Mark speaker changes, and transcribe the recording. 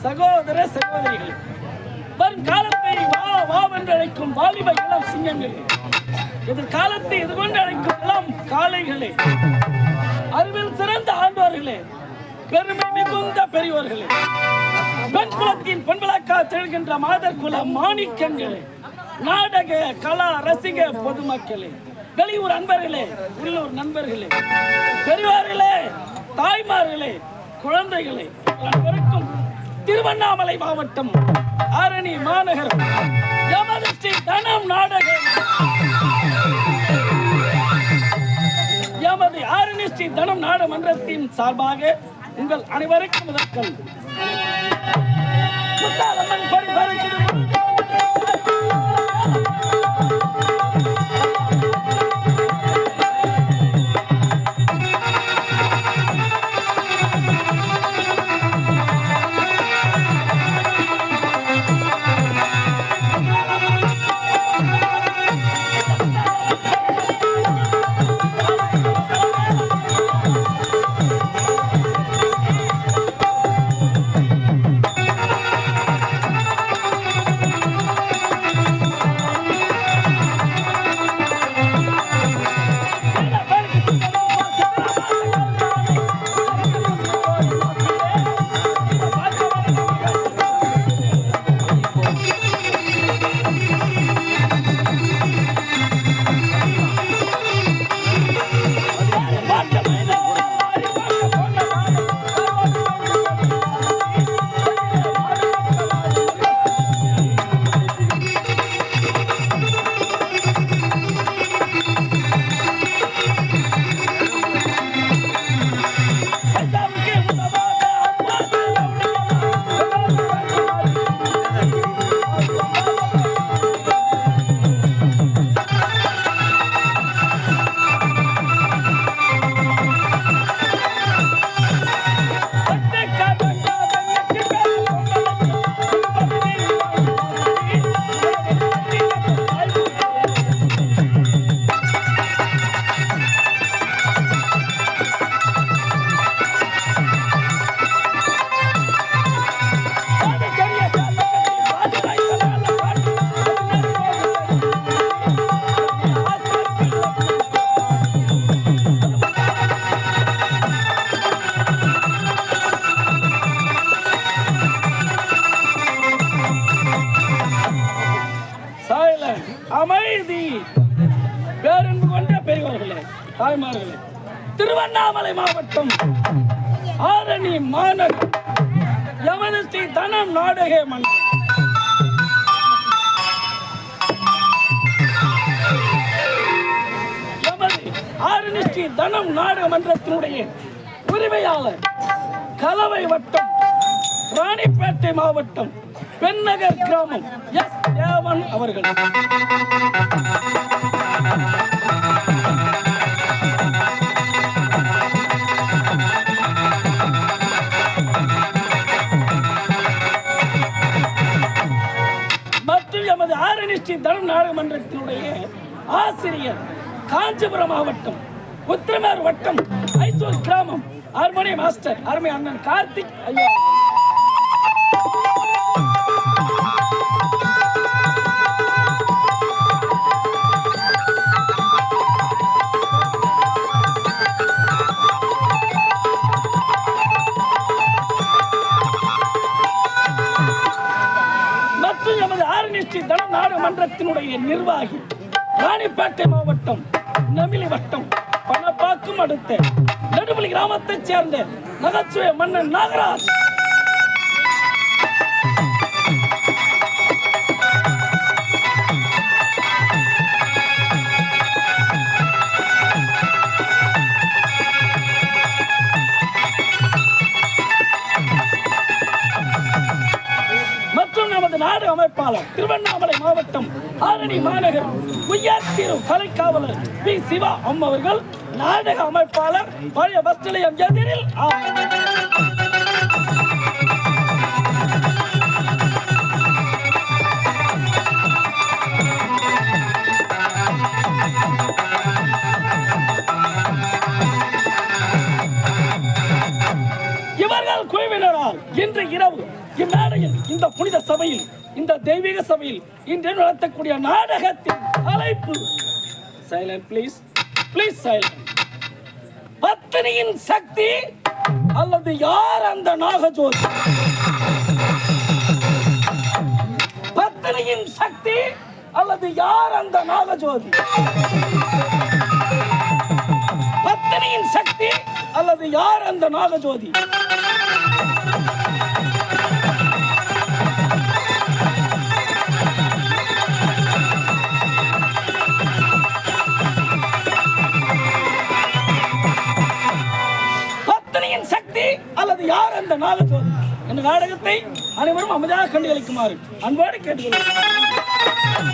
Speaker 1: சகோதர சகோதரிகள், வரும் காலத்தை வா வா என்று அழைக்கும் வாலிப இளம் சிங்கங்களே, எதிர்காலத்தை எதிர்கொண்டு அழைக்கும் இளம் காளைகளே, அறிவில் சிறந்த ஆண்டோர்களே, பெருமை மிகுந்த பெரியோர்களே, பெண் குலத்தின் பொன்விளக்கா திகழ்கின்ற மாதர் குல மாணிக்கங்களே, நாடக கலா ரசிக பொதுமக்களே, வெளியூர் அன்பர்களே, உள்ளூர் நண்பர்களே, பெரியோர்களே, தாய்மார்களே, குழந்தைகளே, அனைவருக்கும் திருவண்ணாமலை மாவட்டம் ஆரணி மாநகரம் எமது ஸ்ரீ தனம் நாடக எமது ஆரணி ஸ்ரீ தனம் நாட மன்றத்தின் சார்பாக உங்கள் அனைவருக்கும் முதற்கண் முத்தாலம்மன் படி பறிக்கிறது. அமைதி பேரன்பு கொண்ட பெரியவர்களே, தாய்மார்களே, திருவண்ணாமலை மாவட்டம் ஆரணி மாநகர் எமது ஸ்ரீ தனம் நாடக மன்றம் எமது ஆரணி ஸ்ரீ தனம் நாடக மன்றத்தினுடைய உரிமையாளர் கலவை வட்டம் ராணிப்பேட்டை மாவட்டம் பெண்ணகர் கிராமம் எஸ் தேவன் அவர்கள் மற்றும் எமது ஆரணி ஸ்ரீ தனம் நாடக மன்றத்தினுடைய ஆசிரியர் காஞ்சிபுரம் மாவட்டம் உத்திரமேர் வட்டம் ஐசூர் கிராமம் ஹார்மோனி மாஸ்டர் அருமை அண்ணன் கார்த்திக் ஐயா மற்றும் எமது ஆரணி ஸ்ரீ தனம் நாடக மன்றத்தினுடைய நிர்வாகி ராணிப்பேட்டை மாவட்டம் நெமிலி வட்டம் பணப்பாக்கும் அடுத்த நடுவலி கிராமத்தைச் சேர்ந்த நகைச்சுவை மன்னன் நாகராஜ் மற்றும் நமது நாடு அமைப்பாளர் திருவண்ணாமலை மாவட்டம் ஆரணி மாநகர் உயர் திரு கலைக்காவலர் பி சிவா அம்மவர்கள் நாடக அமைப்பாளர் பழைய பஸ் நிலையம் எதிரில் இவர்கள் குழுவினரால் இன்று இரவு இந்த புனித சபையில், இந்த தெய்வீக சபையில் இன்று நடத்தக்கூடிய நாடகத்தின் அழைப்பு. Silent please, please silent. பத்தினியின் சக்தி அல்லது யார் அந்த நாகஜோதி? பத்தினியின் சக்தி அல்லது யார் அந்த நாகஜோதி? பத்தினியின் சக்தி அல்லது யார் அந்த நாகஜோதி? பத்தினியின் சக்தி அல்லது யார் அந்த நாகஜோதி? இந்த நாடகத்தை அனைவரும் அமைதியாக கண்டுகளிக்குமாறு அன்போடு கேட்டுக்கொள்கிறேன்.